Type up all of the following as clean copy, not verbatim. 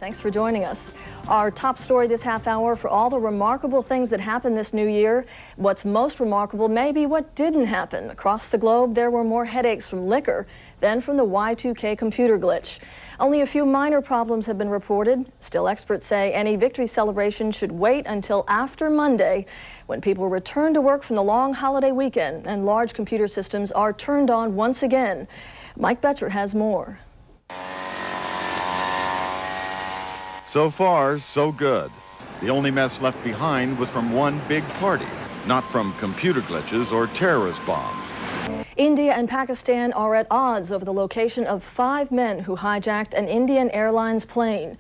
Thanks for joining us. Our top story this half hour: for all the remarkable things that happened this new year, what's most remarkable may be what didn't happen. Across the globe, there were more headaches from liquor than from the Y2K computer glitch. Only a few minor problems have been reported. Still, experts say any victory celebration should wait until after Monday, when people return to work from the long holiday weekend and large computer systems are turned on once again. Mike Betcher has more. So far, so good. The only mess left behind was from one big party, not from computer glitches or terrorist bombs. India and Pakistan are at odds over the location of 5 men who hijacked an Indian Airlines plane.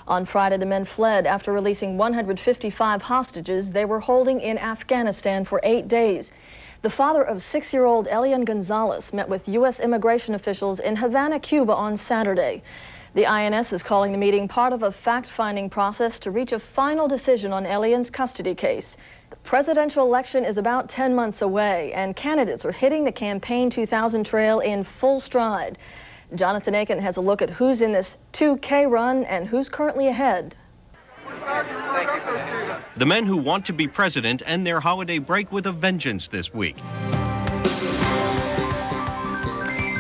On Friday, the men fled after releasing 155 hostages they were holding in Afghanistan for 8 days. The father of 6-year-old Elian Gonzalez met with U.S. immigration officials in Havana, Cuba on Saturday. The INS is calling the meeting part of a fact-finding process to reach a final decision on Elian's custody case. The presidential election is about 10 months away, and candidates are hitting the Campaign 2000 trail in full stride. Jonathan Aiken has a look at who's in this 2K run and who's currently ahead. The men who want to be president end their holiday break with a vengeance this week.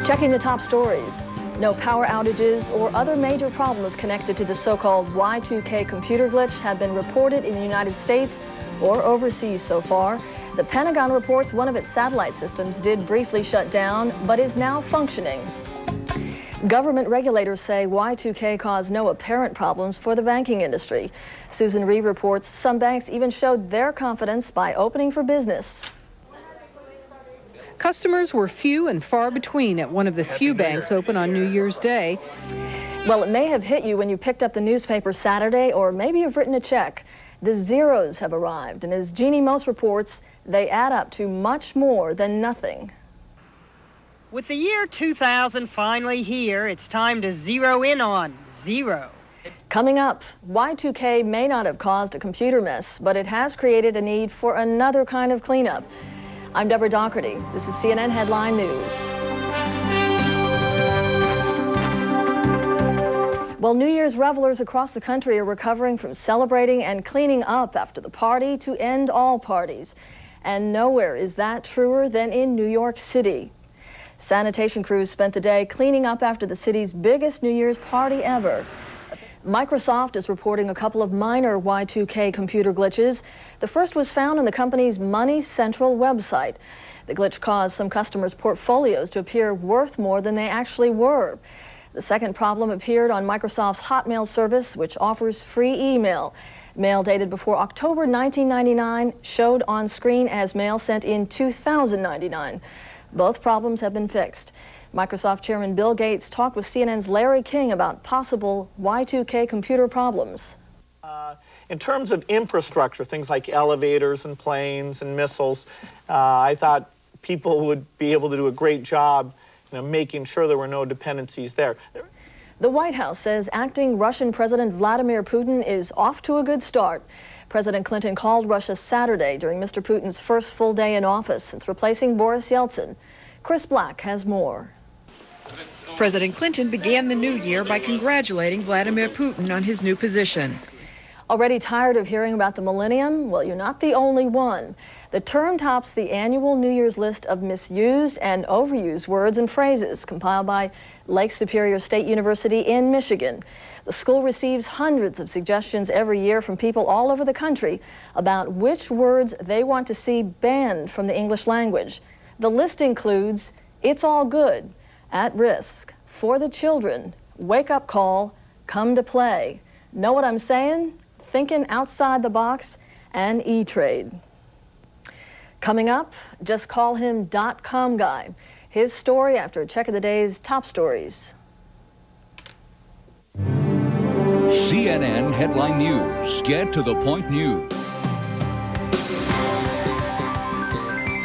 Checking the top stories. No power outages or other major problems connected to the so-called Y2K computer glitch have been reported in the United States or overseas so far. The Pentagon reports one of its satellite systems did briefly shut down, but is now functioning. Government regulators say Y2K caused no apparent problems for the banking industry. Susan Reed reports some banks even showed their confidence by opening for business. Customers were few and far between at one of the few banks open on New Year's Day. Well, it may have hit you when you picked up the newspaper Saturday, or maybe you've written a check. The zeros have arrived, and as Jeannie Motes reports, they add up to much more than nothing. With the year 2000 finally here, it's time to zero in on zero. Coming up, Y2K may not have caused a computer mess, but it has created a need for another kind of cleanup. I'm Debra Daugherty. This is CNN Headline News. Well, New Year's revelers across the country are recovering from celebrating and cleaning up after the party to end all parties. And nowhere is that truer than in New York City. Sanitation crews spent the day cleaning up after the city's biggest New Year's party ever. Microsoft is reporting a couple of minor Y2K computer glitches. The first was found on the company's Money Central website. The glitch caused some customers' portfolios to appear worth more than they actually were. The second problem appeared on Microsoft's Hotmail service, which offers free email. Mail dated before October 1999 showed on screen as mail sent in 2099. Both problems have been fixed. Microsoft Chairman Bill Gates talked with CNN's Larry King about possible Y2K computer problems. In terms of infrastructure, things like elevators and planes and missiles, I thought people would be able to do a great job, making sure there were no dependencies there. The White House says acting Russian President Vladimir Putin is off to a good start. President Clinton called Russia Saturday during Mr. Putin's first full day in office since replacing Boris Yeltsin. Chris Black has more. President Clinton began the new year by congratulating Vladimir Putin on his new position. Already tired of hearing about the millennium? Well, you're not the only one. The term tops the annual New Year's list of misused and overused words and phrases compiled by Lake Superior State University in Michigan. The school receives hundreds of suggestions every year from people all over the country about which words they want to see banned from the English language. The list includes "it's all good," "at risk," "for the children," "wake-up call," "come to play," "know what I'm saying?" "thinking outside the box," and E-Trade. Coming up, just call him .com guy. His story after a check of the day's top stories. CNN Headline News. Get to the point news.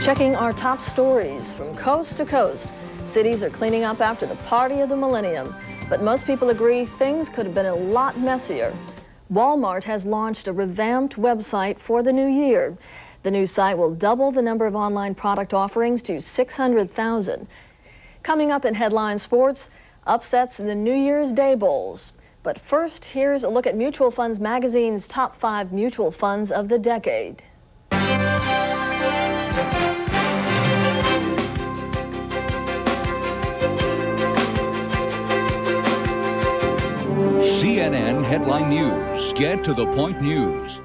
Checking our top stories from coast to coast. Cities are cleaning up after the party of the millennium, but most people agree things could have been a lot messier. Walmart has launched a revamped website for the new year. The new site will double the number of online product offerings to 600,000. Coming up in Headline Sports, upsets in the New Year's Day Bowls. But first, here's a look at Mutual Funds Magazine's top 5 mutual funds of the decade. CNN Headline News. Get to the point news.